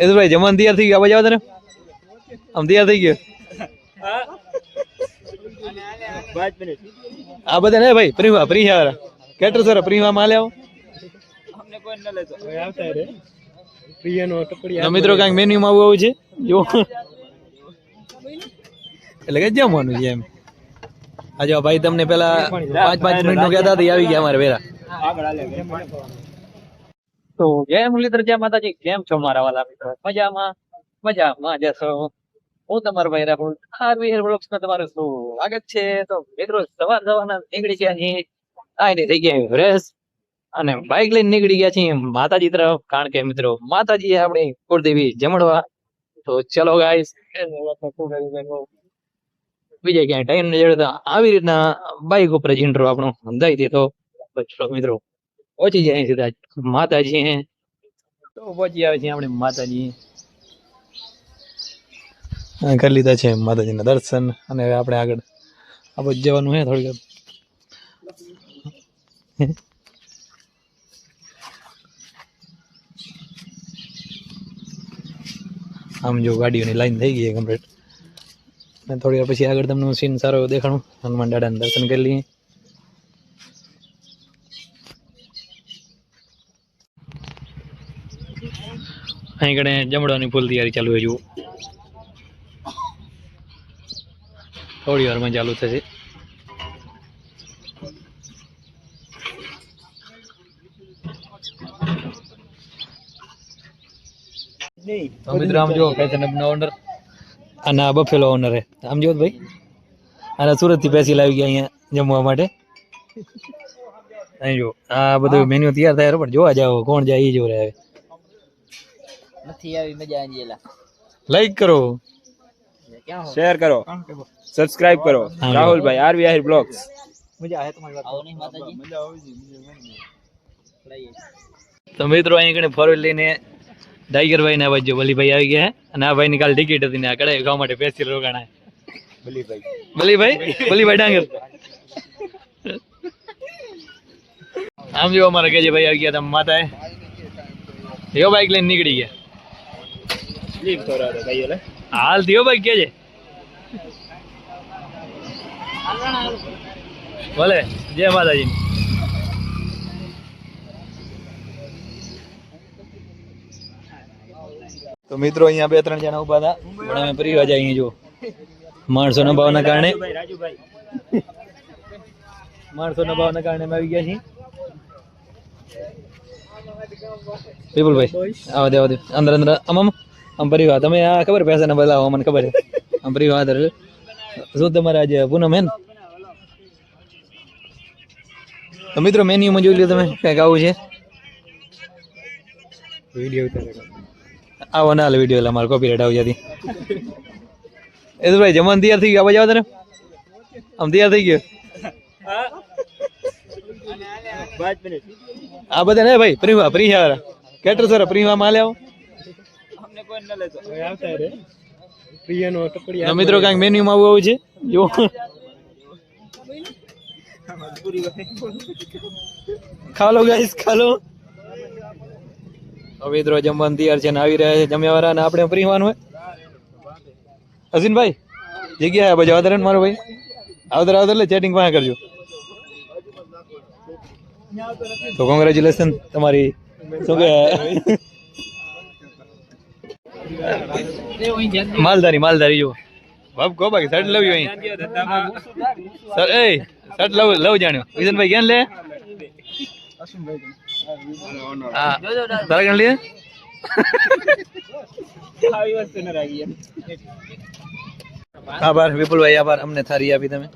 એ તો ભાઈ જમવાનું તૈયાર થઈ ગયું. આવા જાવ તને આમ તૈયાર થઈ ગયો. આ બધા ને ભાઈ પ્રીવા કેટર સર પ્રીવા માં આવો મિત્રો. કઈક મેન્યુ માં આવું છે જો એટલે કે જમવાનું છે એમ. આજે ભાઈ તમને પેલા 5 મિનિટ નું કહેતા હતા આવી ગયા અમારે વેરા. તો જય મુરલીધર, જય માતાજી. કેમ છો મારા વાલા મિત્રો? મજામાં જશો. હું તમારો ભાઈ રાહુલ આરવીઆર વ્લોગ્સમાં તમારું સ્વાગત છે. તો મિત્રો સવારના નીકળી ગયા છીએ, આઈને થઈ ગયા ફ્રેશ અને બાઇક લઈને નીકળી ગયા છીએ માતાજી તરફ. કારણ કે મિત્રો માતાજી આપણી કુળદેવી જમણવા. તો ચલો ગાઈસ, બીજે ક્યાંય ટાઈમ નહીં જડતા આવી રીતના બાઇક ઉપર જ ઇન્ટ્રો આપણો સમજાઈ દીધો. ચલો મિત્રો પહોંચી જાય સીધા માતાજી. તો પહોંચી આવે છે આપણે માતાજી. કરી લીધા છે માતાજીના દર્શન અને હવે આપણે આગળ આપણે જવાનું છે થોડીક. આમ જો ગાડીઓની લાઈન થઈ ગઈ કમ્પ્લીટ. અને થોડી વાર પછી આગળ તમને સીન સારો દેખાણું. હનુમાન દાદાના દર્શન કરી લઈએ. અહીં કણે જમણવાની ફૂલ તૈયારી ચાલુ હોય. જુઓ થોડી વારમાં ચાલુ થશે. તો મિત્રો આમ જો ફેશનેબલ ઓનર અને આ બફેલો ઓનર હે. આમ જો ભાઈ આના સુરત થી પેસી લાવી ગયા અહીંયા જમવા માટે. અહીં જો આ બધું મેન્યુ તૈયાર થાય પણ જોવા જાવ કોણ જાય એ જો રહે. નથી આવી મજા આંજેલા. લાઈક કરો, શેર કરો, સબસ્ક્રાઇબ કરો. રાહુલ ભાઈ આરવીઆર બ્લોગ્સ. મજા આવે તમારી વાત. આવો નહીં માતાજી, મજા આવે છે. તો મિત્રો અહીં કણે ફોર વ્હીલ લઈને ટાઈગર ભાઈ ને આ બાજુ બલીભાઈ આવી ગયા. અને આ ભાઈ ની કાલ ટિકિટ હતી ને આ કડાઈ ખાવા માટે સ્પેશિયલ રોકાણા. બલીભાઈ ડાંગર. આમ જો અમારા કેજે ભાઈ આવી ગયા હતા માતાએ. યો બાઈક લઈને નીકળી ગયા. હાલ થયો બાઈક કેજે ભલે. જય માતાજી. તો મિત્રો અહીંયા 2-3 જણા ઉભા હતા પણ અમે ફરી વાજા અહીંયા જો માણસોના ભાવના કારણે અમે આવી ગયા છીએ. વિપુલભાઈ આવા દે અંદર આમ પરિવાર તમે આ ખબર પૈસા ના બદલાવો મને ખબર છે. આમ પરિવાર શું તમારે આજે પૂનમ હે ને? તો મિત્રો મેન્યુમાં જોઈ લો તમે કઈક આવું છે. આવો ના વિડીયો એટલે અમારે કોપીરાઇટ આવી જતી. એ તો ભાઈ જમવાનું તૈયાર થઈ ગયું. આવા જાવ તને આમ તૈયાર થઈ ગયો. આ બધા ને ભાઈ પ્રીવા કેટર સર પ્રીવા માં આવો. મિત્રો કઈક મેન્યુ માં આવું છે જો. ખાલો ગાઈસ ખાલો. મિત્રો જમવાનું તૈયાર છે ને આવી રહ્યા છે જમ્યા વાળા ને આપણે પ્રીવાનું હોય. અસીનભાઈ જગ્યા બાજુ આવતા ને મારો ભાઈ આવતા એટલે ચેટિંગ પાસે કરજો. તો કોંગ્રેચ્યુલેશન તમારી શું કે માલધારી જો બાપ કહો બાકી શર્ટ લવ્યું અહીં સર. એ શર્ટ લવ જાણ્યો વિજનભાઈ ક્યાં લે? હા તારા ક્યાં લે? આભાર વિપુલભાઈ, આભાર અમને થારી આપી તમે.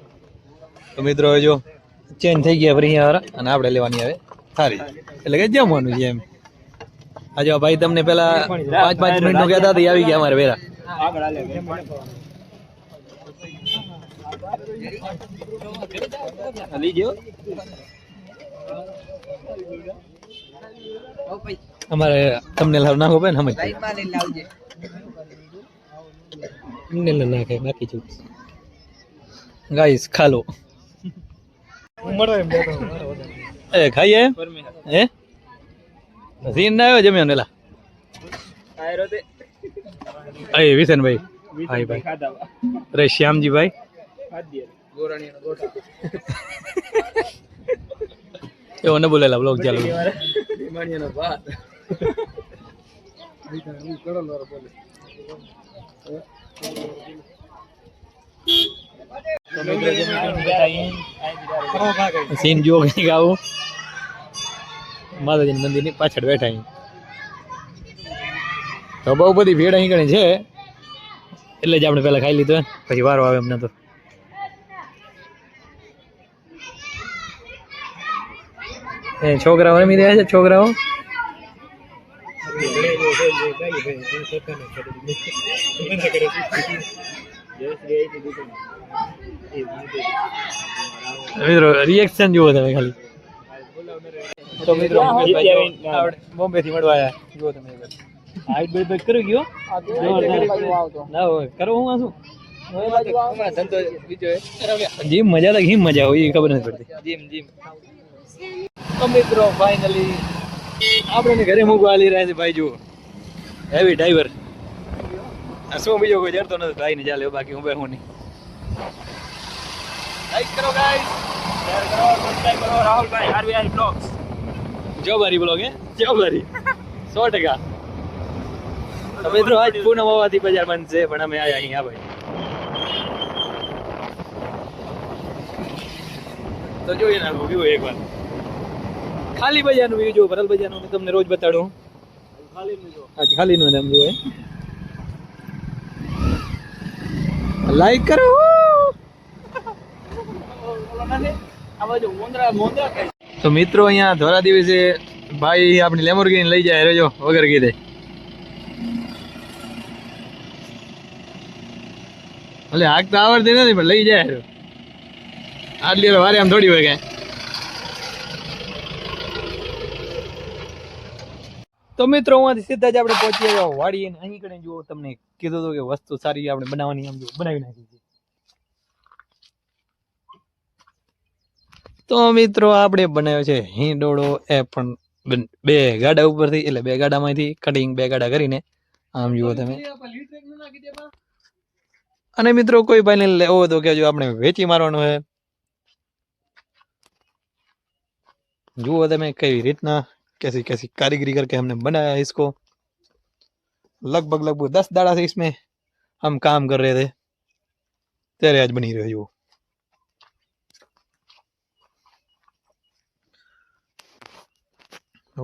તો મિત્રો જો ચેન્જ થઈ ગયા ફરી વાળા અને આપણે લેવાની આવે થારી એટલે કે જમવાનું છે એમ. આજે ભાઈ તમને પેલા 5 મિનિટ નું કહેતા હતા આવી ગયા અમારે વેરા. અમારે તમને લાવ નાખો ભાઈ ને સમજ નાખે બાકી છું ગાઈસ ખાલો. એ ખાઈએ હે સીન ના આવ્યો જમ્યો નેલા આયરો તે અરે વિસનભાઈ ભાઈ ભાઈ ખાધા અરે શ્યામજીભાઈ ખાધીએ ગોરાણીનો ગોઠા એવો ન બોલેલા બ્લોગ ચાલુ માણીનો ભાત સીન જુઓ કઈક આવું માતાજીના મંદિરની પાછળ બેઠા અહીં તો બહુ બધી ભીડ અહીં ગણી છે એટલે જ આપણે પેલા ખાઈ લીધું પછી વારો આવે અમને તો એ છોકરાઓ રમી રહ્યા છે છોકરાઓ મિત્રો રિએક્શન જુઓ તમે ખાલી તો મિત્રો બોમ્બે થી મળવા આવ્યા જુઓ તમે હાઈટ બેટ કરી ગયો ના હોય કરો હું શું જીમ મજા લાગે હિમ મજા હોય એ ખબર નથી પડતી જીમ તો મિત્રો ફાઇનલી આપણે ઘરે મૂકવા લઈ રહ્યા છે ભાઈ જુઓ હેવી ડ્રાઈવર શું બીજો કોઈ જડતો નથી ભાઈ ને ચાલે બાકી હું બેહું નહીં લાઈક કરો ગાઈસ શેર કરો સબસ્ક્રાઇબ કરો રાહુલભાઈ આરવીઆઈ બ્લોગ્સ જો બારી બ્લોગ હે જો બારી 100% તો મિત્રો આજ પૂનમ હોવાથી બજાર બંધ છે પણ અમે આયા અહીંયા ભાઈ તો જોઈએ ના વ્યૂ એકવાર ખાલી બજારનું વ્યૂ જો ભરલ બજારનું તમને રોજ બતાડું ખાલીનું એમ જોવે લાઈક કરો તો મિત્રો અહીંયા ધોરા દિવસે ભાઈ આપણી લેમોર્ગિની લઈ જાય રેજો વગર કીધે એટલે આગ તો આવડતી નથી પણ લઈ જાય આટલી વારે આમ થોડી હોય કાંઈ તો મિત્રો અહીંયાથી સીધા જ આપણે પહોંચી આવ્યા વાડી અને અહીં કને જુઓ તમને કીધું હતું કે વસ્તુ સારી આપણે બનાવવાની આમ જો બનાવી નાખી છે તો મિત્રો આપણે બનાવ્યો છે હિંડોળો એ પણ બે ગાડા ઉપરથી એટલે બે ગાડામાંથી કટિંગ બે ગાડા કરીને આમ જુઓ તમે અને મિત્રો કોઈ ભાઈને લેવો તો કે જો આપણે વેચી મારવાનો છે જુઓ તમે કઈ રીતના कैसी कैसी कारीगरी करके हमने बनाया है इसको लगभग 10 दाड़ा से इसमें हम काम कर रहे थे तेरे आज बनी रहे हो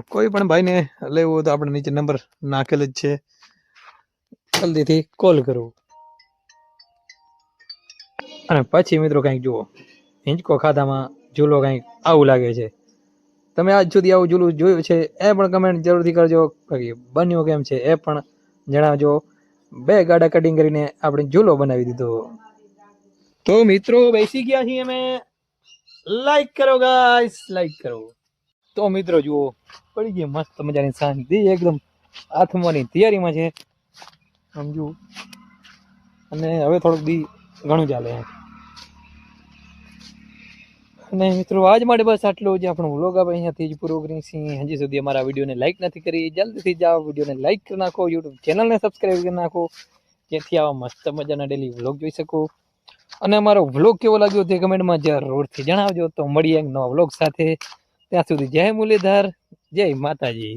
કોઈ પણ ભાઈને લેવું તો આપણે નીચે નંબર નાખેલ જ છે જલ્દીથી કોલ કરો અને પછી મિત્રો કંઈક જુઓ હિંચકો ખાધામાં ઝૂલો કંઈક આવું લાગે છે તમે આજ સુધી આવું ઝૂલું જોયું છે એ પણ કમેન્ટ જરૂરથી કરજો બન્યો કેમ છે એ પણ જણાવજો બે ગાડા કટિંગ કરીને આપણે ઝૂલો બનાવી દીધો તો મિત્રો બેસી ગયા છીએ અમે લાઈક કરો ગાઈસ લાઈક કરો તો મિત્રો જુઓ પડી ગઈ મસ્ત મજાની શાંતિ એકદમ હાથમાંની તૈયારીમાં છે સમજુ અને હવે થોડુંક દી ઘણું ચાલે અને મિત્રો આજ માટે બસ આટલું જ આપણો વ્લોગ આપણે અહીંયાથી જ પૂરો કરીએ છીએ હજી સુધી અમારા વિડીયોને લાઈક નથી કરી જલ્દીથી જાઓ વિડીયોને લાઈક કરી નાખો યુટ્યુબ ચેનલને સબસ્ક્રાઈબ કરી નાખો જેથી આવા મસ્ત મજાના ડેલી વ્લોગ જોઈ શકો અને અમારો વ્લોગ કેવો લાગ્યો તે કમેન્ટમાં જરૂરથી જણાવજો તો મળીએ એક નવા વ્લોગ સાથે ત્યાં સુધી જય મુરલીધર જય માતાજી